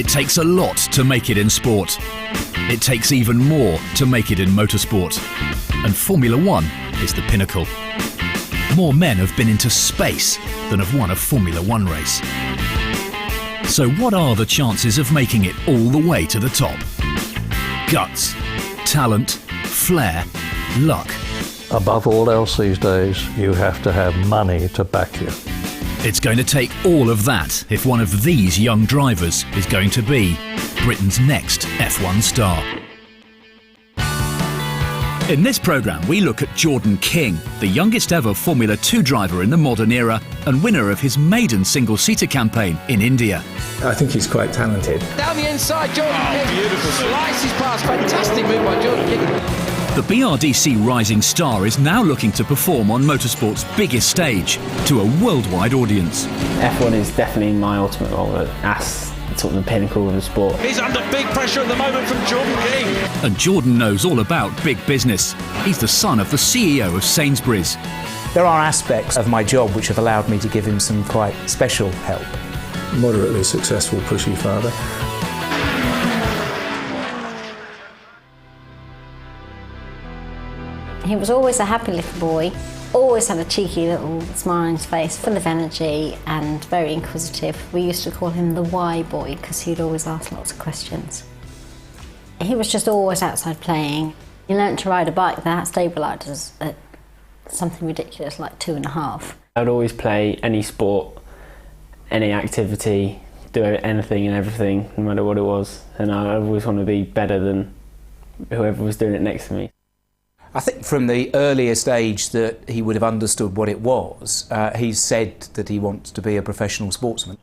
It takes a lot to make it in sport. It takes even more to make it in motorsport. And Formula One is the pinnacle. More men have been into space than have won a Formula One race. So what are the chances of making it all the way to the top? Guts, talent, flair, luck. Above all else these days, you have to have money to back you. It's going to take all of that if one of these young drivers is going to be Britain's next F1 star. In this programme, we look at Jordan King, the youngest ever Formula 2 driver in the modern era and winner of his maiden single-seater campaign in India. I think he's quite talented. Down the inside, Jordan King beautiful. Slices past. Fantastic move by Jordan King. The BRDC rising star is now looking to perform on motorsport's biggest stage to a worldwide audience. F1 is definitely my ultimate role. That's sort of the pinnacle of the sport. He's under big pressure at the moment from Jordan King. And Jordan knows all about big business. He's the son of the CEO of Sainsbury's. There are aspects of my job which have allowed me to give him some quite special help. Moderately successful, pushy father. He was always a happy little boy, always had a cheeky little smile on his face, full of energy and very inquisitive. We used to call him the why boy because he'd always ask lots of questions. He was just always outside playing. He learnt to ride a bike that stabilised at something ridiculous like 2.5. I'd always play any sport, any activity, do anything and everything, no matter what it was. And I always want to be better than whoever was doing it next to me. I think from the earliest age that he would have understood what it was, he said that he wants to be a professional sportsman.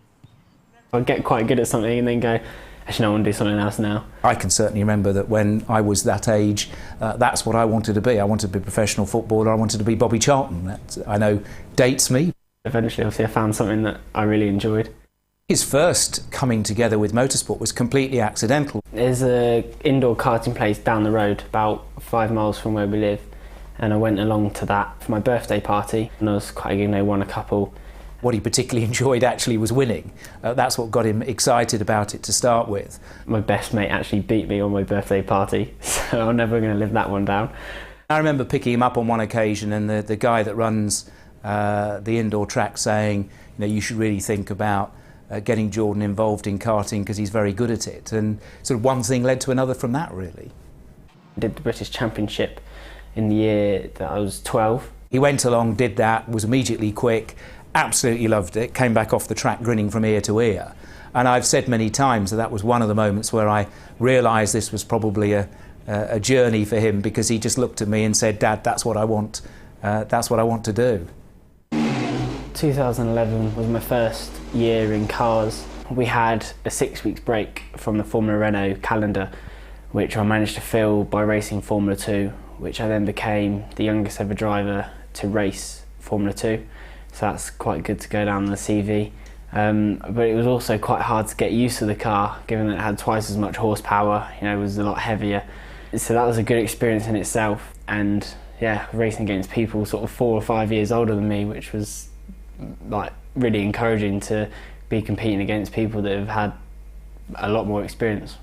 I'd get quite good at something and then go, actually, I want to do something else now. I can certainly remember that when I was that age, that's what I wanted to be. I wanted to be a professional footballer, I wanted to be Bobby Charlton. That, I know, dates me. Eventually, obviously, I found something that I really enjoyed. His first coming together with motorsport was completely accidental. There's an indoor karting place down the road, about 5 miles from where we live, and I went along to that for my birthday party, and I was quite, won a couple. What he particularly enjoyed actually was winning. That's what got him excited about it to start with. My best mate actually beat me on my birthday party, so I'm never going to live that one down. I remember picking him up on one occasion, and the guy that runs the indoor track saying, you should really think about getting Jordan involved in karting because he's very good at it, and sort of one thing led to another from that, really. I did the British Championship in the year that I was 12. He went along, did that, was immediately quick, absolutely loved it, came back off the track grinning from ear to ear. And I've said many times that that was one of the moments where I realised this was probably a journey for him, because he just looked at me and said, "Dad, that's what I want to do." 2011 was my first year in cars. We had a 6 weeks break from the Formula Renault calendar, which I managed to fill by racing Formula 2, which I then became the youngest ever driver to race Formula 2. So that's quite good to go down the CV. But it was also quite hard to get used to the car, given that it had twice as much horsepower, it was a lot heavier. So that was a good experience in itself. And yeah, racing against people sort of 4 or 5 years older than me, which was like really encouraging to be competing against people that have had a lot more experience.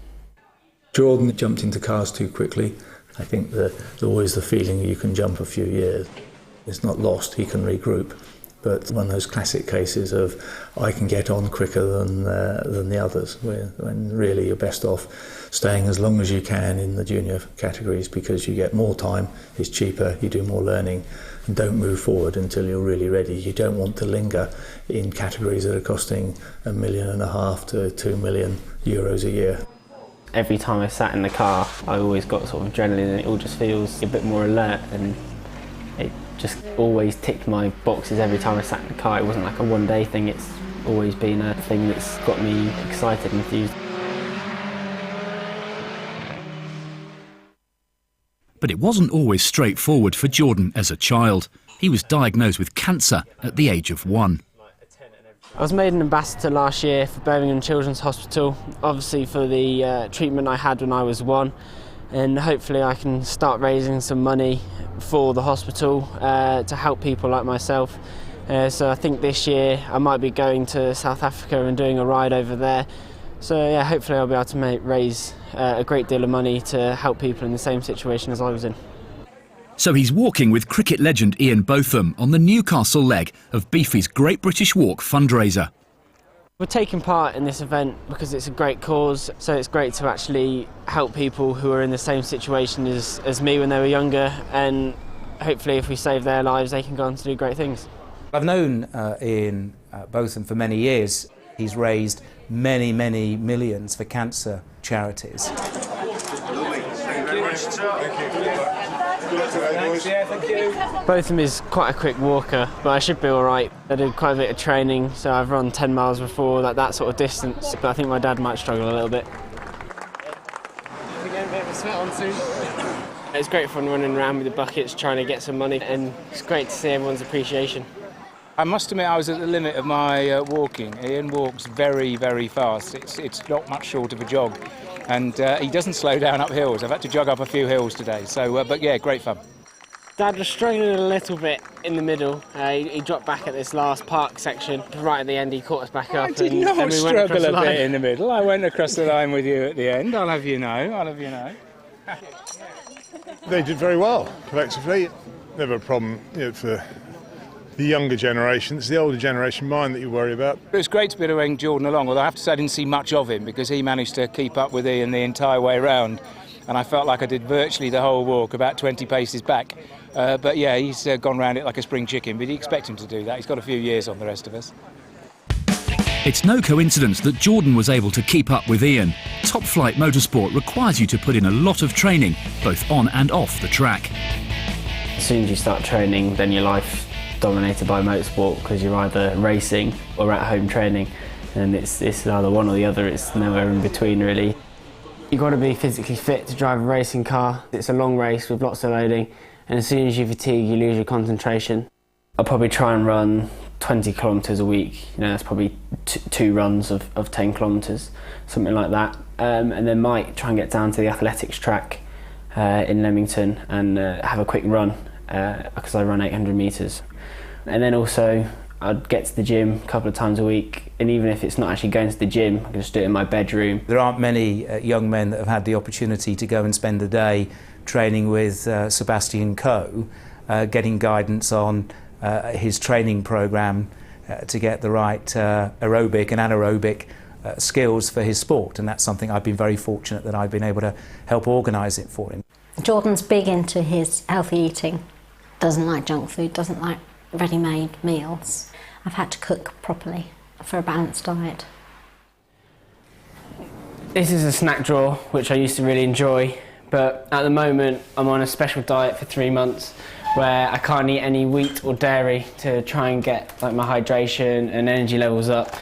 Jordan jumped into cars too quickly. I think there's always the feeling you can jump a few years. It's not lost, he can regroup. But one of those classic cases of I can get on quicker than the others, when really you're best off staying as long as you can in the junior categories, because you get more time, it's cheaper, you do more learning, and don't move forward until you're really ready. You don't want to linger in categories that are costing €1.5 million to €2 million a year. Every time I sat in the car, I always got sort of adrenaline, and it all just feels a bit more alert, and it just always ticked my boxes every time I sat in the car. It wasn't like a one-day thing, it's always been a thing that's got me excited and enthused. But it wasn't always straightforward for Jordan as a child. He was diagnosed with cancer at the age of 1. I was made an ambassador last year for Birmingham Children's Hospital, obviously for the treatment I had when I was 1, and hopefully I can start raising some money for the hospital to help people like myself. So I think this year I might be going to South Africa and doing a ride over there So yeah, hopefully I'll be able to raise a great deal of money to help people in the same situation as I was in. So he's walking with cricket legend Ian Botham on the Newcastle leg of Beefy's Great British Walk fundraiser. We're taking part in this event because it's a great cause, so it's great to actually help people who are in the same situation as me when they were younger, and hopefully if we save their lives they can go on to do great things. I've known Ian Botham for many years. He's raised many millions for cancer charities. Botham is quite a quick walker, but I should be all right. I did quite a bit of training, so I've run 10 miles before, like that sort of distance, but I think my dad might struggle a little bit. We're getting a bit of a sweat on soon. It's great fun running around with the buckets trying to get some money, and it's great to see everyone's appreciation. I must admit I was at the limit of my walking. Ian walks very fast. It's not much short of a jog, and he doesn't slow down up hills. I've had to jog up a few hills today, so but yeah, great fun. Dad was struggling a little bit in the middle. He dropped back at this last park section. Right at the end he caught us back up. I did not struggle a bit in the middle. I went across the line with you at the end, I'll have you know. They did very well collectively. Never a problem, for the younger generation. It's the older generation mind that you worry about. It was great to be able to bring Jordan along, although I have to say I didn't see much of him because he managed to keep up with Ian the entire way round, and I felt like I did virtually the whole walk, about 20 paces back. But yeah, he's gone round it like a spring chicken, but you expect him to do that. He's got a few years on the rest of us. It's no coincidence that Jordan was able to keep up with Ian. Top flight motorsport requires you to put in a lot of training, both on and off the track. As soon as you start training, then your life's dominated by motorsport because you're either racing or at home training, and it's either one or the other. It's nowhere in between, really. You've got to be physically fit to drive a racing car. It's a long race with lots of loading, and as soon as you fatigue, you lose your concentration. I'll probably try and run 20 kilometres a week. That's probably two runs of 10 kilometres, something like that. And then might try and get down to the athletics track in Leamington and have a quick run because I run 800 metres. And then also I'd get to the gym a couple of times a week, and even if it's not actually going to the gym, I can just do it in my bedroom. There aren't many young men that have had the opportunity to go and spend a day training with Sebastian Coe, getting guidance on his training programme to get the right aerobic and anaerobic skills for his sport, and that's something I've been very fortunate that I've been able to help organise it for him. Jordan's big into his healthy eating, doesn't like junk food, doesn't like ready-made meals. I've had to cook properly for a balanced diet. This is a snack drawer which I used to really enjoy, but at the moment I'm on a special diet for 3 months where I can't eat any wheat or dairy to try and get my hydration and energy levels up.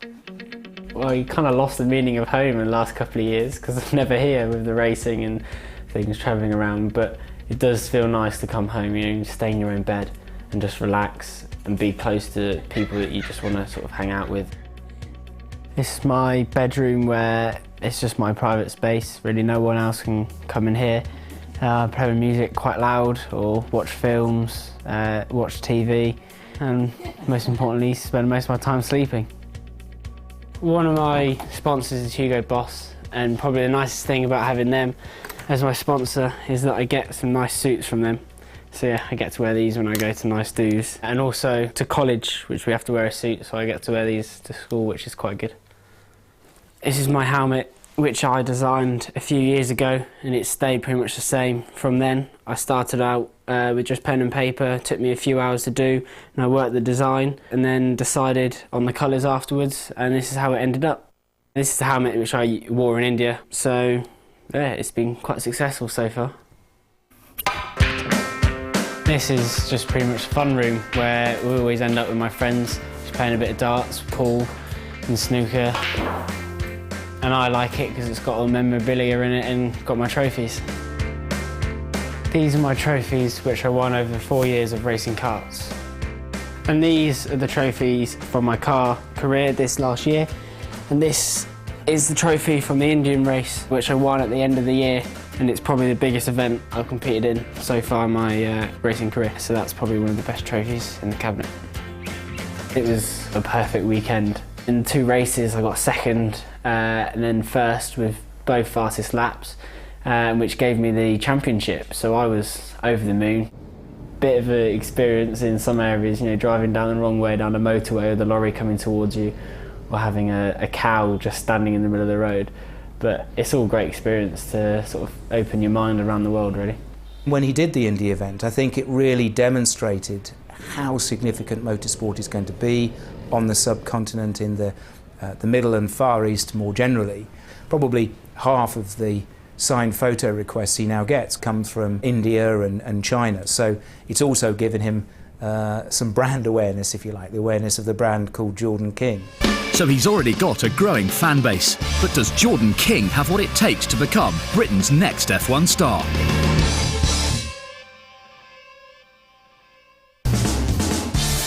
Well, you kind of lost the meaning of home in the last couple of years because I'm never here with the racing and things travelling around, but it does feel nice to come home, you stay in your own bed and just relax and be close to people that you just want to sort of hang out with. This is my bedroom where it's just my private space, really no one else can come in here. Play music quite loud or watch films, watch TV, and most importantly spend most of my time sleeping. One of my sponsors is Hugo Boss, and probably the nicest thing about having them as my sponsor is that I get some nice suits from them. So yeah, I get to wear these when I go to nice do's, and also to college, which we have to wear a suit, so I get to wear these to school, which is quite good. This is my helmet, which I designed a few years ago, and it's stayed pretty much the same from then. I started out with just pen and paper. It took me a few hours to do, and I worked the design and then decided on the colours afterwards, and this is how it ended up. This is the helmet which I wore in India, so yeah, it's been quite successful so far. This is just pretty much a fun room where we always end up with my friends, just playing a bit of darts, pool and snooker. And I like it because it's got all the memorabilia in it and got my trophies. These are my trophies which I won over 4 years of racing karts. And these are the trophies from my car career this last year. And this is the trophy from the Indian race which I won at the end of the year. And it's probably the biggest event I've competed in so far in my racing career. So that's probably one of the best trophies in the cabinet. It was a perfect weekend. In 2 races I got second and then first with both fastest laps, which gave me the championship. So I was over the moon. Bit of an experience in some areas, you know, driving down the wrong way down a motorway with a lorry coming towards you, or having a cow just standing in the middle of the road. But it's all great experience to sort of open your mind around the world, really. When he did the Indy event, I think it really demonstrated how significant motorsport is going to be on the subcontinent, in the Middle and Far East more generally. Probably half of the signed photo requests he now gets come from India and China. So it's also given him some brand awareness, if you like, the awareness of the brand called Jordan King. So he's already got a growing fan base. But does Jordan King have what it takes to become Britain's next F1 star?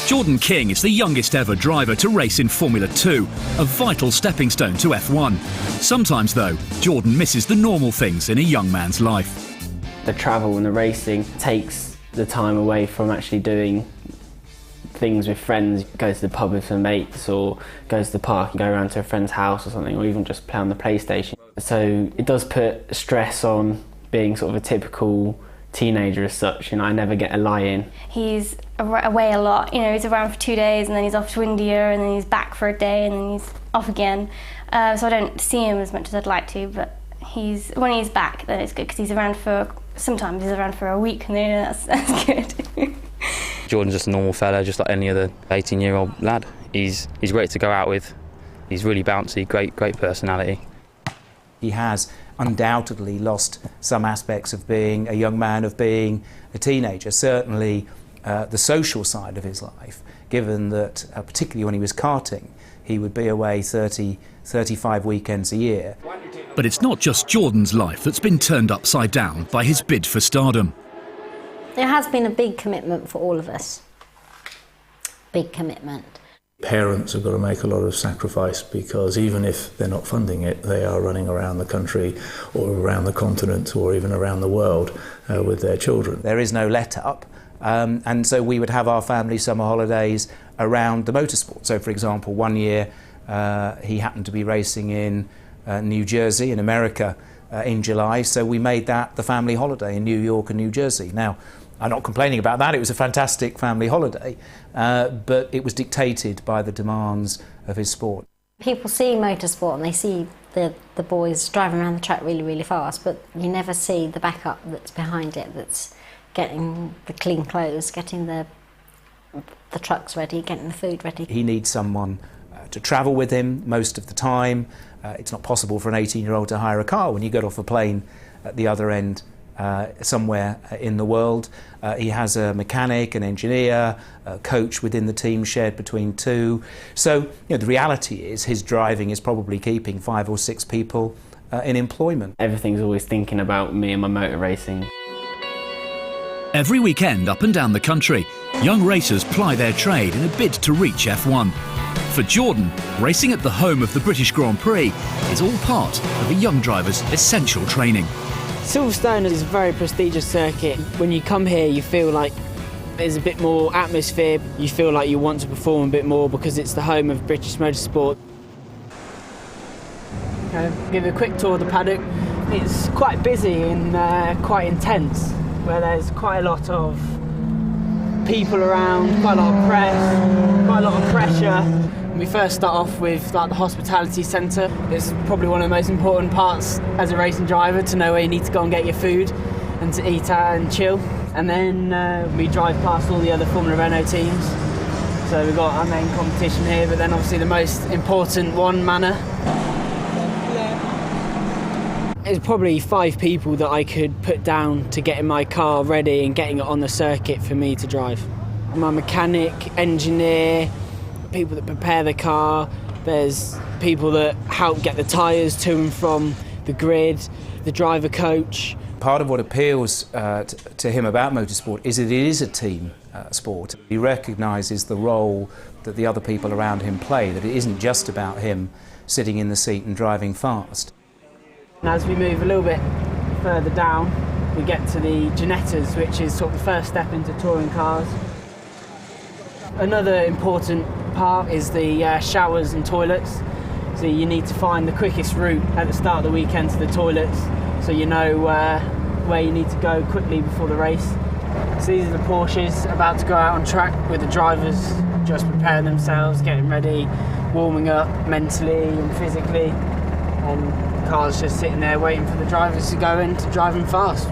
Jordan King is the youngest ever driver to race in Formula 2, a vital stepping stone to F1. Sometimes, though, Jordan misses the normal things in a young man's life. The travel and the racing takes the time away from actually doing things with friends. Go to the pub with some mates, or go to the park and go around to a friend's house or something, or even just play on the PlayStation. So it does put stress on being sort of a typical teenager as such. You know, I never get a lie in. He's away a lot, you know, he's around for 2 days and then he's off to India and then he's back for a day and then he's off again. So I don't see him as much as I'd like to, but when he's back, then it's good, because sometimes he's around for a week, and then that's good. Jordan's just a normal fella, just like any other 18-year-old lad. He's great to go out with. He's really bouncy, great personality. He has undoubtedly lost some aspects of being a young man, of being a teenager. Certainly the social side of his life, given that particularly when he was karting, he would be away 35 weekends a year. But it's not just Jordan's life that's been turned upside down by his bid for stardom. It has been a big commitment for all of us. Big commitment. Parents have got to make a lot of sacrifice, because even if they're not funding it, they are running around the country or around the continent or even around the world with their children. There is no let-up, and so we would have our family summer holidays around the motorsport. So, for example, one year he happened to be racing in New Jersey in America in July, so we made that the family holiday in New York and New Jersey. Now, I'm not complaining about that, it was a fantastic family holiday, but it was dictated by the demands of his sport. People see motorsport and they see the boys driving around the track really, really fast, but you never see the backup that's behind it, that's getting the clean clothes, getting the trucks ready, getting the food ready. He needs someone to travel with him most of the time. It's not possible for an 18-year-old to hire a car when you get off a plane at the other end somewhere in the world. He has a mechanic, an engineer, a coach within the team shared between two. So, you know, the reality is his driving is probably keeping 5 or 6 people in employment. Everything's always thinking about me and my motor racing. Every weekend up and down the country, young racers ply their trade in a bid to reach F1. For Jordan, racing at the home of the British Grand Prix is all part of a young driver's essential training. Silverstone is a very prestigious circuit. When you come here, you feel like there's a bit more atmosphere. You feel like you want to perform a bit more because it's the home of British motorsport. Okay, give you a quick tour of the paddock. It's quite busy and quite intense, where there's quite a lot of people around, quite a lot of press, quite a lot of pressure. We first start off with the hospitality centre. It's probably one of the most important parts as a racing driver, to know where you need to go and get your food and to eat and chill. And then we drive past all the other Formula Renault teams. So we've got our main competition here, but then obviously the most important one, Manor. There's probably 5 people that I could put down to getting my car ready and getting it on the circuit for me to drive. My mechanic, engineer, people that prepare the car, there's people that help get the tyres to and from the grid, the driver coach. Part of what appeals to him about motorsport is that it is a team sport. He recognises the role that the other people around him play, that it isn't just about him sitting in the seat and driving fast. And as we move a little bit further down, we get to the Ginettas, which is sort of the first step into touring cars. Another important part is the showers and toilets. So you need to find the quickest route at the start of the weekend to the toilets, so you know where you need to go quickly before the race. So these are the Porsches about to go out on track with the drivers just preparing themselves, getting ready, warming up mentally and physically, and the cars just sitting there waiting for the drivers to go in to drive them fast.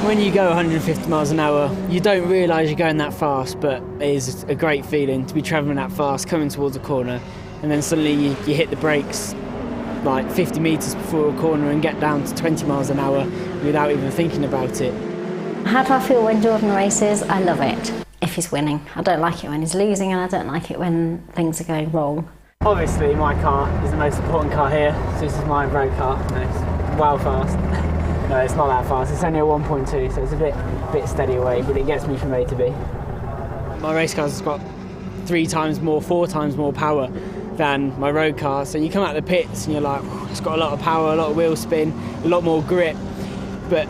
When you go 150 miles an hour, you don't realise you're going that fast, but it is a great feeling to be travelling that fast, coming towards a corner, and then suddenly you hit the brakes like 50 metres before a corner and get down to 20 miles an hour without even thinking about it. How do I feel when Jordan races? I love it if he's winning. I don't like it when he's losing, and I don't like it when things are going wrong. Obviously my car is the most important car here, so this is my road car, and it's well fast. No, it's not that fast, it's only a 1.2, so it's a bit steady away, but it gets me from A to B. My race car's got 4 times more power than my road car, so you come out of the pits and you're like, it's got a lot of power, a lot of wheel spin, a lot more grip, but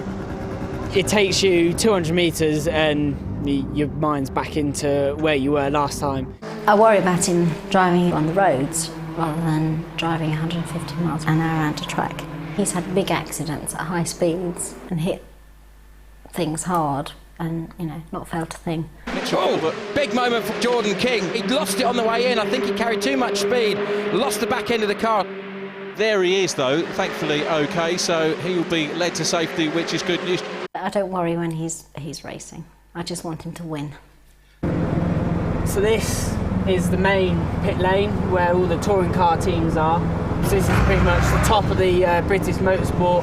it takes you 200 metres and your mind's back into where you were last time. I worry about him driving on the roads rather than driving 150 miles an hour around a track. He's had big accidents at high speeds and hit things hard and, not failed a thing. Oh, big moment for Jordan King. He lost it on the way in. I think he carried too much speed, lost the back end of the car. There he is, though, thankfully okay, so he'll be led to safety, which is good news. I don't worry when he's racing. I just want him to win. So this is the main pit lane where all the touring car teams are. So this is pretty much the top of the British motorsport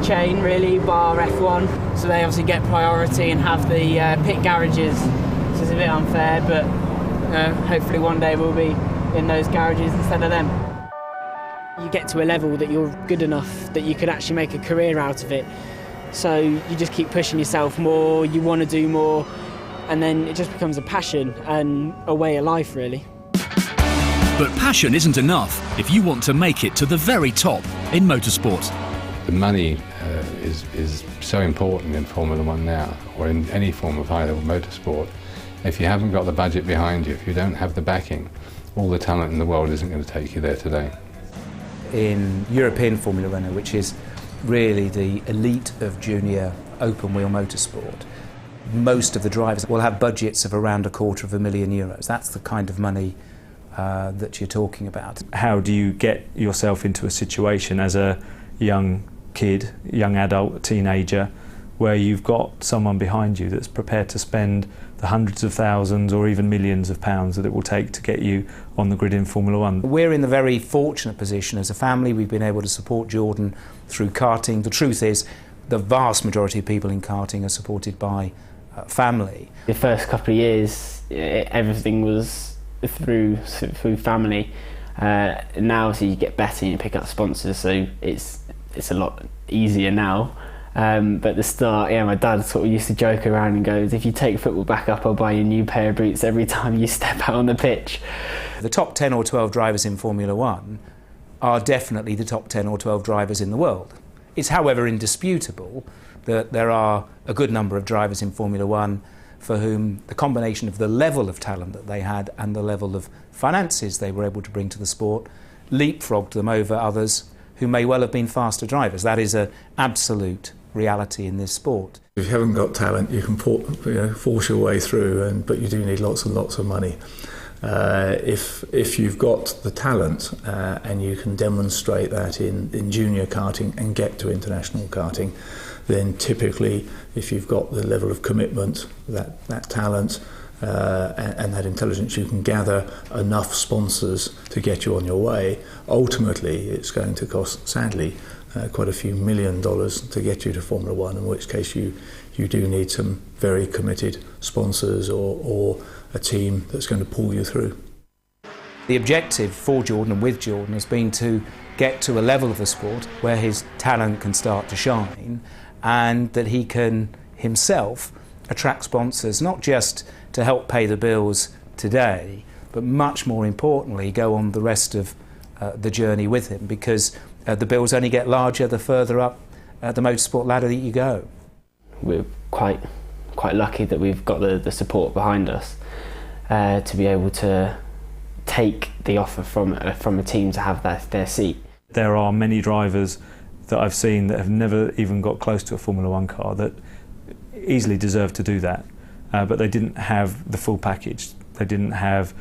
chain, really, bar F1. So they obviously get priority and have the pit garages. So it's a bit unfair, but hopefully one day we'll be in those garages instead of them. You get to a level that you're good enough that you could actually make a career out of it. So you just keep pushing yourself more, you want to do more, and then it just becomes a passion and a way of life, really. But passion isn't enough if you want to make it to the very top in motorsport. The money is so important in Formula One now, or in any form of high-level motorsport. If you haven't got the budget behind you, if you don't have the backing, all the talent in the world isn't going to take you there today. In European Formula Renault, which is really the elite of junior open-wheel motorsport, most of the drivers will have budgets of around €250,000. That's the kind of money that you're talking about. How do you get yourself into a situation as a young kid, young adult, teenager, where you've got someone behind you that's prepared to spend the hundreds of thousands or even millions of pounds that it will take to get you on the grid in Formula One? We're in the very fortunate position as a family. We've been able to support Jordan through karting. The truth is, the vast majority of people in karting are supported by family. The first couple of years, everything was through family. Now, so you get better and you pick up sponsors, so it's a lot easier now. But at the start, my dad sort of used to joke around and goes, if you take football back up, I'll buy you a new pair of boots every time you step out on the pitch. The top 10 or 12 drivers in Formula One are definitely the top 10 or 12 drivers in the world. It's, however, indisputable that there are a good number of drivers in Formula One for whom the combination of the level of talent that they had and the level of finances they were able to bring to the sport leapfrogged them over others who may well have been faster drivers. That is an absolute reality in this sport. If you haven't got talent, you can force your way through, but you do need lots and lots of money. If you've got the talent and you can demonstrate that in junior karting and get to international karting, then typically, if you've got the level of commitment, that talent and that intelligence, you can gather enough sponsors to get you on your way. Ultimately, it's going to cost, sadly, quite a few $1 million to get you to Formula One, in which case you do need some very committed sponsors or a team that's going to pull you through. The objective for Jordan and with Jordan has been to get to a level of the sport where his talent can start to shine and that he can himself attract sponsors, not just to help pay the bills today, but much more importantly go on the rest of the journey with him, because the bills only get larger the further up the motorsport ladder that you go. We're quite lucky that we've got the support behind us to be able to take the offer from a team to have their seat. There are many drivers that I've seen that have never even got close to a Formula One car that easily deserve to do that, but they didn't have the full package. They didn't have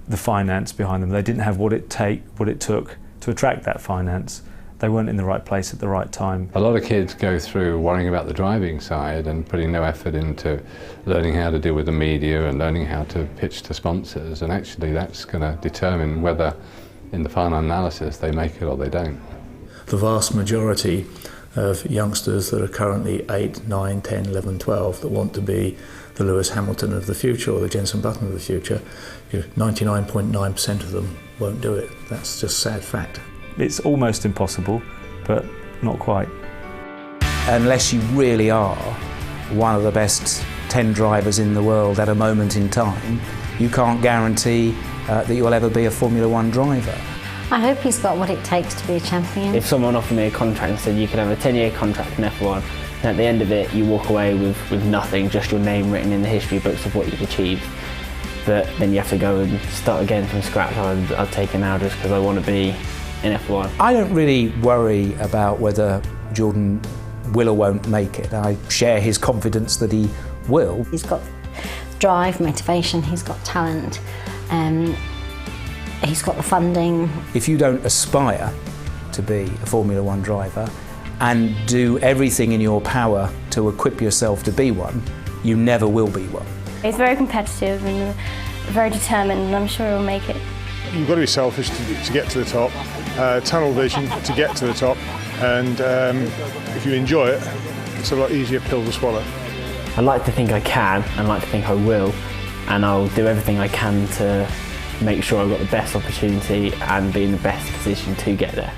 the finance behind them. They didn't have what it took to attract that finance. They weren't in the right place at the right time. A lot of kids go through worrying about the driving side and putting no effort into learning how to deal with the media and learning how to pitch to sponsors, and actually that's going to determine whether in the final analysis they make it or they don't. The vast majority of youngsters that are currently 8, 9, 10, 11, 12 that want to be the Lewis Hamilton of the future or the Jenson Button of the future, 99.9% of them won't do it. That's just sad fact. It's almost impossible, but not quite. Unless you really are one of the best 10 drivers in the world at a moment in time, you can't guarantee that you'll ever be a Formula One driver. I hope he's got what it takes to be a champion. If someone offered me a contract and said you could have a 10-year contract in F1, and at the end of it you walk away with nothing, just your name written in the history books of what you've achieved, but then you have to go and start again from scratch, I'd take it now just because I want to be in F1. I don't really worry about whether Jordan will or won't make it. I share his confidence that he will. He's got drive, motivation, he's got talent, he's got the funding. If you don't aspire to be a Formula One driver and do everything in your power to equip yourself to be one, you never will be one. He's very competitive and very determined, and I'm sure he'll make it. You've got to be selfish to get to the top, tunnel vision to get to the top, and if you enjoy it, it's a lot easier pill to swallow. I like to think I can, and like to think I will, and I'll do everything I can to make sure I've got the best opportunity and be in the best position to get there.